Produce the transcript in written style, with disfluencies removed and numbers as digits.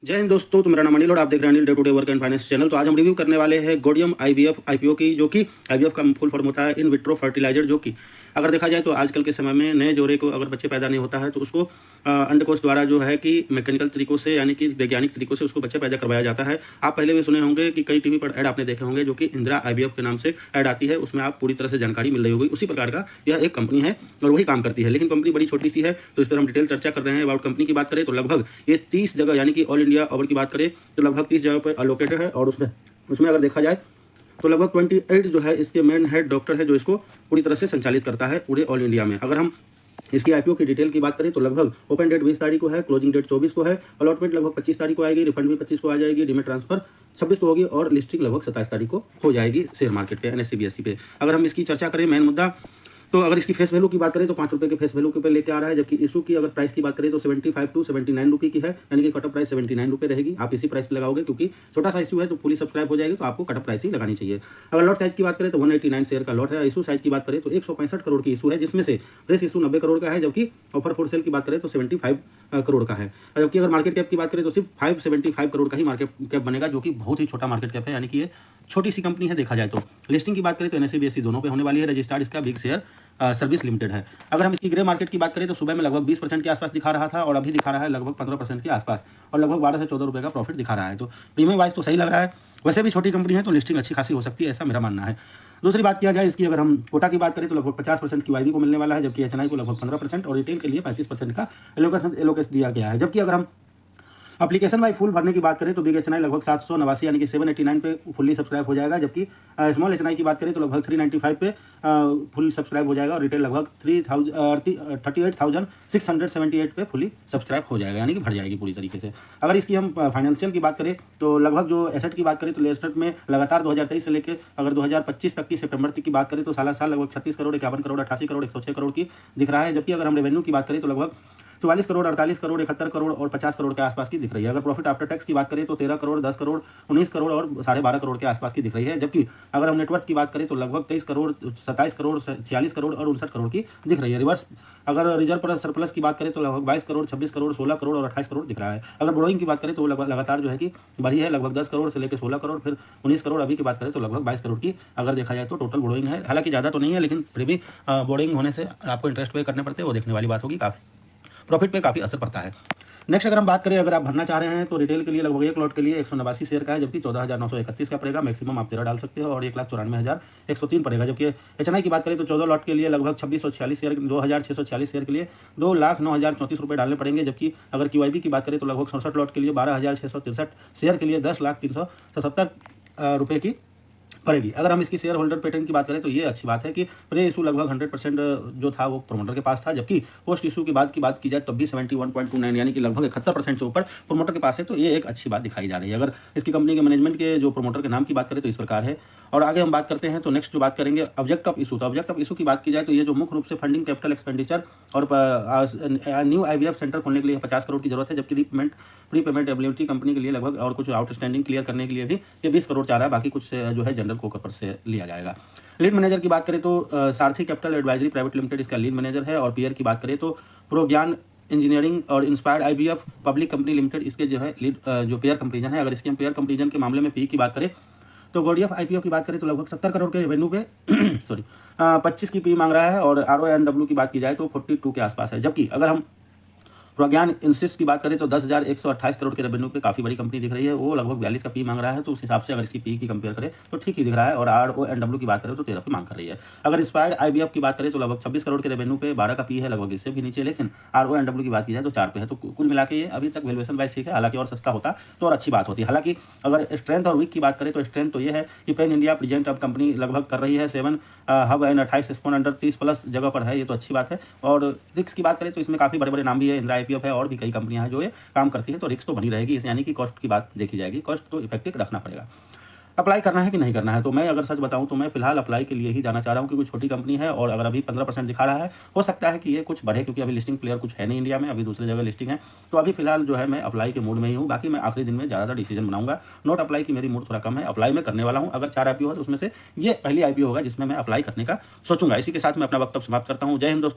जय हिंद दोस्तों, तो मेरा नाम अनिल और आप देख रहे हैं Anil day today work and finance channel. तो आज हम रिव्यू करने वाले हैं गोडियम आईवीएफ आईपीओ की, जो कि आईवीएफ का फुल फॉर्म होता है इन विट्रो फर्टिलाइजर। जो कि अगर देखा जाए तो आजकल के समय में नए जोड़े को अगर बच्चे पैदा नहीं होता है तो उसको अंडकोश द्वारा जो है कि मैकेनिकल तरीकों से यानी कि वैज्ञानिक तरीकों से उसको बच्चे पैदा करवाया जाता है। आप पहले भी सुने होंगे कि कई टीवी पर ऐड आपने देखे होंगे जो कि इंदिरा आईवीएफ के नाम से ऐड आती है, उसमें आप पूरी तरह से जानकारी मिल रही होगी। उसी प्रकार का यह एक कंपनी है और वही काम करती है, लेकिन कंपनी बड़ी छोटी सी है, तो इस पर हम डिटेल चर्चा कर रहे हैं। अबाउट कंपनी की बात करें तो लगभग ये 30 जगह यानी कि ऑल इंडिया ओवर की बात करें तो लगभग 30 जगह पर अलोकेटेड है। और उसमें अगर देखा जाए तो लगभग 28 जो है इसके मेन हेड डॉक्टर है जो इसको पूरी तरह से संचालित करता है पूरे ऑल इंडिया में। अगर हम इसकी आईपीओ की डिटेल की बात करें तो लगभग ओपन डेट 20 तारीख को है, क्लोजिंग डेट 24 को है, अलॉटमेंट लगभग 25 तारीख को आएगी, रिफंड भी 25 को आ जाएगी, डिमेट ट्रांसफर 26 को होगी और लिस्टिंग लगभग 27 तारीख को हो जाएगी शेयर मार्केट पे NSE BSE पे। अगर हम इसकी चर्चा करें मेन मुद्दा, तो अगर इसकी फेस वैल्यू की बात करें तो 5 रुपये के फेस वैल्यू के पे लेके आ रहा है, जबकि इशू की अगर प्राइस की बात करें तो 75 टू 79 रुपये की है, यानी कि कटअप प्राइस 79 रुपये रहेगी। आप इसी प्राइस पे लगाओगे क्योंकि छोटा सा इशू है तो फुली सब्सक्राइब हो जाएगी, तो आपको कटअप प्राइस ही लगानी चाहिए। अगर लॉट साइज की बात करें तो 189 शेयर का लॉट है। इशू साइज की बात करें तो 165 करोड़ की इशू है, जिसमें से फ्रेश इशू 90 करोड़ का है, जबकि ऑफर फॉर सेल की बात करें तो 75 करोड़ का है। जबकि अगर मार्केट कैप की बात करें तो सिर्फ 575 करोड़ का ही मार्केट कैप बनेगा, जो कि बहुत ही छोटा मार्केट कैप है, यानी कि ये छोटी सी कंपनी है देखा जाए तो। लिस्टिंग की बात करें तो NSE BSE दोनों पे होने वाली है। रजिस्टर्ड इसका बिग शेयर सर्विस लिमिटेड है। अगर हम इसकी ग्रे मार्केट की बात करें तो सुबह में लगभग 20% के आसपास दिखा रहा था और अभी दिखा रहा है लगभग 15% के आसपास, और लगभग 12 से 14 रुपये का प्रॉफिट दिखा रहा है। तो प्रीमियम वाइज तो सही लग रहा है, वैसे भी छोटी कंपनी है तो लिस्टिंग अच्छी खासी हो सकती है, ऐसा मेरा मानना है। दूसरी बात किया जाए इसकी, अगर हम कोटा की बात करें तो लगभग 50% QIB को मिलने वाला है, जबकि HNI को लगभग 15% और रिटेल के लिए 35% का एलोकेशन दिया गया है। जबकि अगर हम एप्लीकेशन वाई फुल भरने की बात करें तो बिग HNI लगभग 789 यानी कि 789 पे फुल्ली सब्सक्राइब हो जाएगा, जबकि स्मॉल HNI की बात करें तो लगभग 395 पे फुल सब्सक्राइब हो जाएगा और रिटेल लगभग 38,678 पे फुली सब्सक्राइब हो जाएगा, यानी कि भर जाएगी पूरी तरीके से। अगर इसकी हम फाइनेंशियल की बात करें तो लगभग जो एसेट की बात करें तो एसेट में लगातार 2023 से लेकर अगर 2025 तक की सितंबर तक की बात करें तो साल लगभग 36 करोड़ 51 करोड़ 88 करोड़ 106 करोड़ की दिख रहा है। जबकि अगर हम रेवेन्यू की बात करें तो लगभग 44 करोड़ 48 करोड़ 71 करोड़ और 50 करोड़ के आसपास की दिख रही है। अगर प्रॉफिट आफ्टर टैक्स की बात करें तो 13 करोड़ 10 करोड़ 19 करोड़ और 12.5 करोड़ के आसपास की दिख रही है। जबकि अगर हम नेटवर्थ की बात करें तो लगभग 23 करोड़ 27 करोड़ 46 करोड़ और 59 करोड़ की दिख रही है। रिवर्स अगर रिजर्व पर सरप्लस की बात करें तो लगभग 22 करोड़ 26 करोड़ 16 करोड़ और 28 करोड़ दिख रहा है। अगर बोरोइंग की बात करें तो लगातार जो है कि बढ़ी है, लगभग 10 करोड़ से लेकर 16 करोड़ फिर 19 करोड़, अभी की बात करें तो लगभग 22 करोड़ की अगर देखा जाए तो टोटल बोरोइंग है। हालांकि ज़्यादा तो नहीं है, लेकिन फिर भी बोरोइंग होने से आपको इंटरेस्ट पे करने पड़ते हैं, वो देखने वाली बात होगी। काफ़ी प्रॉफिट पे काफ़ी असर पड़ता है। नेक्स्ट अगर हम बात करें, अगर आप भरना चाह रहे हैं तो रिटेल के लिए लगभग एक लॉट के लिए 189 शेयर का है, जबकि 14,931 का पड़ेगा। मैक्सिमम आप 13 डाल सकते हो और 1,94,103 पड़ेगा। जबकि HNI की बात करें तो 14 लॉट के लिए लगभग 2646 शेयर 2,646 शेयर के लिए 2,09,034 रुपये डालने पड़ेंगे। जबकि अगर QIB की बात करें तो लगभग 67 लॉट के लिए 12,663 शेयर के लिए 10,377 रुपये की पड़ेगी। अगर हम इसकी शेयर होल्डर पैटर्न की बात करें तो ये अच्छी बात है कि प्री इशू लगभग 100% जो था वो प्रोमोटर के पास था, जबकि पोस्ट इशू की बात की जाए तब भी 71.29 यानी कि लगभग 71% से ऊपर प्रोमोटर के पास है, तो ये एक अच्छी बात दिखाई जा रही है। अगर इसकी कंपनी के मैनेजमेंट के जो प्रोमोटर के नाम की बात करें तो इस प्रकार है। और आगे हम बात करते हैं तो नेक्स्ट जो बात करेंगे ऑब्जेक्ट ऑफ इशू, तो ऑब्जेक्ट ऑफ इशू की बात की जाए तो ये जो मुख्य रूप से फंडिंग, कैपिटल एक्सपेंडिचर और न्यू IVF सेंटर खोलने के लिए 50 करोड़ की जरूरत है, जबकि प्रीपेमेंट एबिलिटी कंपनी के लिए लगभग और कुछ आउटस्टैंडिंग क्लियर करने के लिए भी ये 20 करोड़ चाह रहा है, बाकी कुछ जो है जनरल कोकर से लिया जाएगा। लीड मैनेजर की बात करें तो सारथी कैपिटल एडवाइजरी प्राइवेट लिमिटेड इसका लीड मैनेजर है। और पीयर की बात करें तो प्रोज्ञान इंजीनियरिंग और inspired IVF public company limited इसके जो है लीड जो पेयर कंपेरिजन है। अगर इसके हम पेयर कंपेरिजन के मामले में पी की बात करें तो गोडियफ IPO की बात करें तो लगभग 70 करोड़ के रेवेन्यू पे 25 की पी मांग रहा है और RONW की बात की जाए तो 42 के आसपास है। जबकि अगर हम प्रज्ञान इंसिस की बात करें तो 10,128 करोड़ के रेवेन्यू पे काफ़ी बड़ी कंपनी दिख रही है, वो लगभग 42 का पी मांग रहा है, तो उस हिसाब से अगर इसकी पी की कंपेयर करें तो ठीक ही दिख रहा है। और RONW की बात करें तो 13 पे मांग कर रही है। अगर इंस्पायर्ड IVF की बात करें तो लगभग 26 करोड़ के रेवेन्यू पे 12 का पी है, लगभग इससे भी नीचे, लेकिन RONW की बात की जाए तो 4 पे है। तो कुल मिला के ये अभी तक वैल्यूएशन वाइज ठीक है, हालांकि और सस्ता होता तो और अच्छी बात होती। हालांकि अगर स्ट्रेंथ और वीक की बात करें तो स्ट्रेंथ तो ये है कि पैन इंडिया प्रेजेंट अब कंपनी लगभग कर रही है 7 हब एंड 28 स्पोन अंडर 30+ जगह पर है, ये तो अच्छी बात है। और रिस्क की बात करें तो इसमें काफ़ी बड़े बड़े नाम भी है, इंदिरा IPF है और भी कई कंपनियां हैं जो ये काम करती है, तो रिस्क तो बनी रहेगी, यानी कि कॉस्ट की बात देखी जाएगी, कॉस्ट तो इफेक्टिव रखना पड़ेगा। अप्लाई करना है कि नहीं करना है, तो मैं अगर सच बताऊं तो मैं फिलहाल अप्लाई के लिए ही जाना चाह रहा हूं, क्योंकि छोटी कंपनी है और अगर अभी 15% दिखा रहा है, हो सकता है कि ये कुछ बढ़े, क्योंकि अभी लिस्टिंग प्लेयर कुछ है नहीं इंडिया में, अभी दूसरी जगह लिस्टिंग है। तो अभी फिलहाल जो है मैं अप्लाई के मूड में ही हूँ, बाकी मैं आखिरी दिन में ज़्यादातर डिसीजन बनाऊंगा। नोट अप्लाई की मेरी मूड थोड़ा कम है, अप्लाई में करने वाला हूँ। अगर 4 IPO है तो उसमें से ये पहली IPO होगा जिसमें मैं अप्लाई करने का सोचूंगा। इसी के साथ मैं अपना वक्तव्य समाप्त करता हूँ। जय हिंद दोस्तों।